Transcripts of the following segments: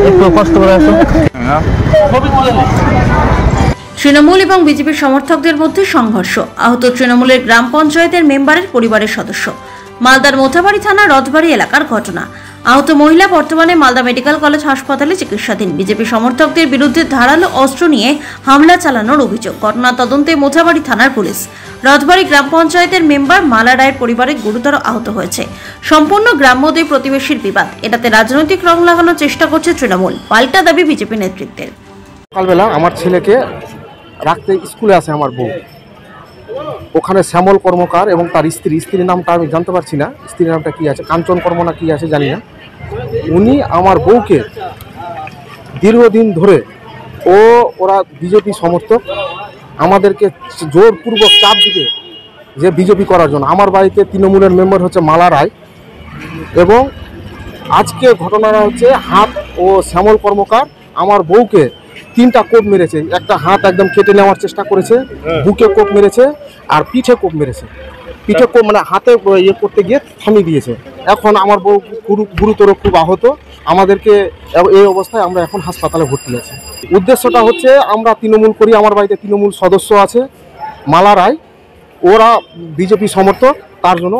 একটু কষ্ট করে আসো। তৃণমূল এবং বিজেপির সমর্থকদের মধ্যে সংঘর্ষ, আহত তৃণমূলের গ্রাম পঞ্চায়েতের মেম্বারের পরিবারের সদস্য। মালদার মোথাবাড়ি থানা রথবাড়ি এলাকার ঘটনা। আহত মহিলা বর্তমানে মালদা মেডিকেল কলেজ হাসপাতালে চিকিৎসাধীন। বিজেপি সমর্থকদের বিরুদ্ধে ধারালো অস্ত্র নিয়ে হামলা চালানোর অভিযোগ। ঘটনা তদন্তে মোথাবাড়ি থানার পুলিশ। রথবাড়ি গ্রাম পঞ্চায়েতের মেম্বার মালা রায়ের পরিবারে গুরুতর আহত হয়েছে। সম্পূর্ণ গ্রাম্য দুই প্রতিবেশীর বিবাদ, এটাতে রাজনৈতিক রং লাগানোর চেষ্টা করছে তৃণমূল, পাল্টা দাবি বিজেপি নেতৃত্বের। সকালবেলা আমার ছেলেকে রাখতে স্কুলে আসে আমার বউ, ওখানে শ্যামল কর্মকার এবং তার স্ত্রীর নামটা আমি জানতে পারছি না, স্ত্রীর নামটা কি আছে, কাঞ্চন কর্ম না কি আছে জানি না। উনি আমার বউকে দীর্ঘদিন ধরে ওরা বিজেপি সমর্থক, আমাদেরকে জোরপূর্বক চাপ দিবে যে বিজেপি করার জন্য। আমার বাড়িতে তৃণমূলের মেম্বার হচ্ছে মালা রায়, এবং আজকে ঘটনাটা হচ্ছে হাত ও শ্যামল কর্মকার আমার বউকে 3টা কোপ মেরেছে। একটা হাত একদম কেটে নেওয়ার চেষ্টা করেছে, বুকে কোপ মেরেছে আর পিঠে কোপ মেরেছে। পিঠে কোপ মানে হাতে ইয়ে করতে গিয়ে থামিয়ে দিয়েছে। এখন আমার বউ গুরুতর খুব আহত, আমাদেরকে এই অবস্থায় আমরা এখন হাসপাতালে ভর্তি আছি। উদ্দেশ্যটা হচ্ছে আমরা তৃণমূল করি, আমার বাড়িতে তৃণমূল সদস্য আছে মালা রায়, ওরা বিজেপি সমর্থক, তার জন্য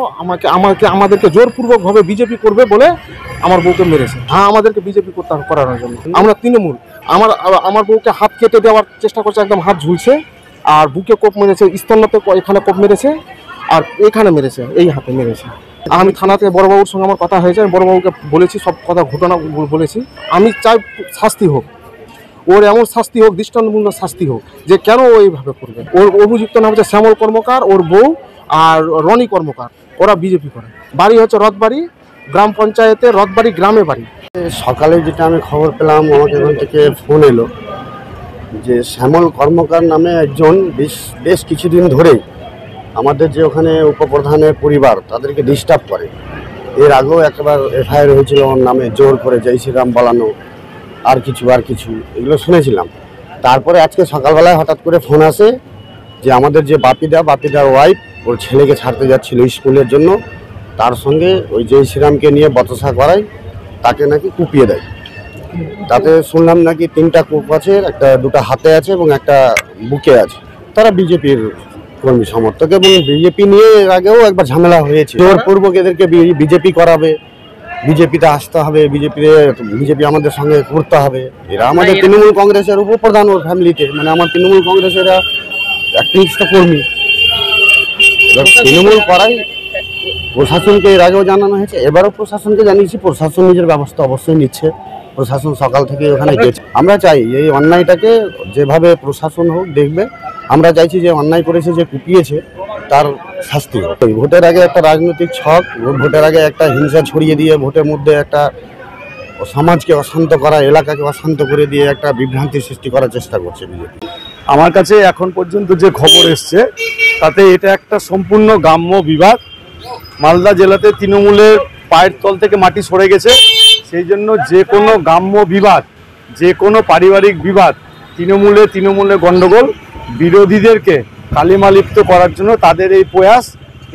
আমাদেরকে জোরপূর্বকভাবে বিজেপি করবে বলে আমার বউকে মেরেছে। হ্যাঁ, আমাদেরকে বিজেপি করানোর জন্য। আমরা তৃণমূল, আমার বউকে হাত কেটে দেওয়ার চেষ্টা করছে, একদম হাত ঝুলছে, আর বুকে কোপ মেরেছে, স্তন্যতে এখানে কোপ মেরেছে, আর এখানে মেরেছে, এই হাতে মেরেছে। আমি থানাতে বড়বাবুর সঙ্গে আমার কথা হয়েছে, আমি বড়বাবুকে বলেছি, সব কথা ঘটনা বলেছি। আমি চাই শাস্তি হোক, ওর এমন শাস্তি হোক, দৃষ্টান্তমূলক শাস্তি হোক, যে কেন ও এইভাবে করবে। ওর অভিযুক্ত নাম হচ্ছে শ্যামল কর্মকার, ওর বউ আর রনি কর্মকার, ওরা বিজেপি করে। বাড়ি হচ্ছে রথবাড়ি গ্রাম পঞ্চায়েতে, রথবাড়ি গ্রামে বাড়ি। সকালে যেটা আমি খবর পেলাম, আমাকে এখান থেকে ফোন এলো যে শ্যামল কর্মকার নামে একজন বেশ কিছুদিন ধরেই আমাদের যে ওখানে উপপ্রধানের পরিবার তাদেরকে ডিস্টার্ব করে। এর আগেও একবার এফআইআর হয়েছিল ওর নামে, জোর করে জয় শ্রীরাম বলানো, আর কিছু এগুলো শুনেছিলাম। তারপরে আজকে সকালবেলায় হঠাৎ করে ফোন আসে যে আমাদের যে বাপিদার ওয়াইফ ওর ছেলেকে ছাড়তে যাচ্ছিল স্কুলের জন্য, তার সঙ্গে ওই জয় শ্রীরামকে নিয়ে বচসা করায়, তাকে নাকি কুপিয়ে দেয়। তাতে শুনলাম নাকি 3টা কূপ আছে, দুটো হাতে আছে এবং একটা বুকে আছে। তারা বিজেপির কর্মী সমর্থক, এবং বিজেপি নিয়ে এর আগেও একবার ঝামেলা হয়েছে। জোরপূর্বক এদেরকে বিজেপি করাবে, বিজেপিতে আসতে হবে, বিজেপি আমাদের সঙ্গে করতে হবে। এরা আমাদের তৃণমূল কংগ্রেসের উপপ্রধান, ওর ফ্যামিলিতে, মানে আমার তৃণমূল কংগ্রেসের একনিষ্ঠ কর্মী। তৃণমূল করাই প্রশাসনকে এর আগেও জানানো হয়েছে, এবারও প্রশাসনকে জানিয়েছি। প্রশাসন নিজের ব্যবস্থা অবশ্যই নিচ্ছে, প্রশাসন সকাল থেকে ওখানে গেছে। আমরা চাই এই অন্যায়টাকে যেভাবে প্রশাসন হোক দেখবে, আমরা চাইছি যে অন্যায় করেছে, যে কুপিয়েছে, তার শাস্তি হোক। ভোটের আগে একটা রাজনৈতিক ছক, ভোটের আগে একটা হিংসা ছড়িয়ে দিয়ে ভোটের মধ্যে একটা সমাজকে অশান্ত করা, এলাকাকে অশান্ত করে দিয়ে একটা বিভ্রান্তি সৃষ্টি করার চেষ্টা করছে বিজেপি। আমার কাছে এখন পর্যন্ত যে খবর এসছে তাতে এটা একটা সম্পূর্ণ গ্রাম্য বিবাদ। মালদা জেলাতে তৃণমূলের পায়ের তল থেকে মাটি সরে গেছে, সেই জন্য যে কোনো গ্রাম্য বিবাদ, যে কোনো পারিবারিক বিবাদ, তৃণমূলে গণ্ডগোল, বিরোধীদেরকে কালিমালিপ্ত করার জন্য তাদের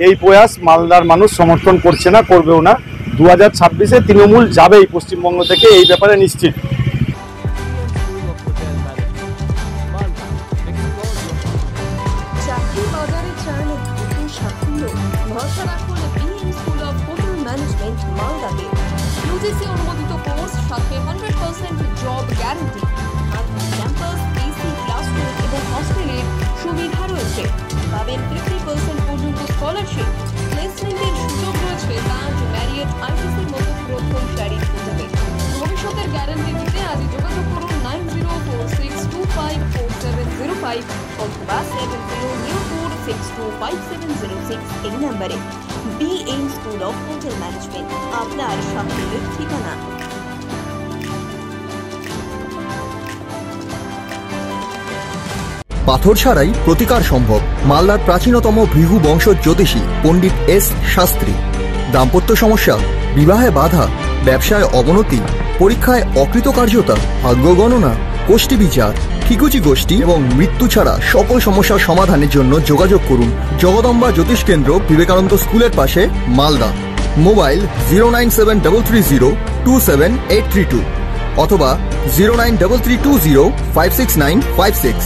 এই প্রয়াস মালদার মানুষ সমর্থন করছে না, করবেও না। 2026-এ তৃণমূল যাবেই পশ্চিমবঙ্গ থেকে, এই ব্যাপারে নিশ্চিত। অনুমোদিত কোর্স, সাথে 100% job guarantee, campus, AC classroom এবং হস্টেলের সুবিধা রয়েছে। পাবেন 50% পর্যন্ত স্কলারশিপ, প্লেসমেন্টের সুযোগ রয়েছে তাজ, ম্যারিয়ট, আইটিসির মতো প্রথম সারির হোটেলে। ভবিষ্যতের গ্যারান্টি দিতে আজই যোগাযোগ করুন 9046254705 অথবা 7004625706 এই নম্বরে। BM school of hotel management, আপনার সাফল্যের ঠিকানা। পাথর ছাড়াই প্রতিকার সম্ভব। মালদার প্রাচীনতম ভৃগু বংশ জ্যোতিষী পণ্ডিত এস শাস্ত্রী। দাম্পত্য সমস্যা, বিবাহে বাধা, ব্যবসায় অবনতি, পরীক্ষায় অকৃতকার্যতা, ভাগ্য গণনা, গোষ্ঠী বিচার, ঠিকুচি গোষ্ঠী এবং মৃত্যু ছাড়া সকল সমস্যার সমাধানের জন্য যোগাযোগ করুন জগদম্বা জ্যোতিষ কেন্দ্র, বিবেকানন্দ স্কুলের পাশে, মালদা। মোবাইল 09733027832 অথবা 09332056956।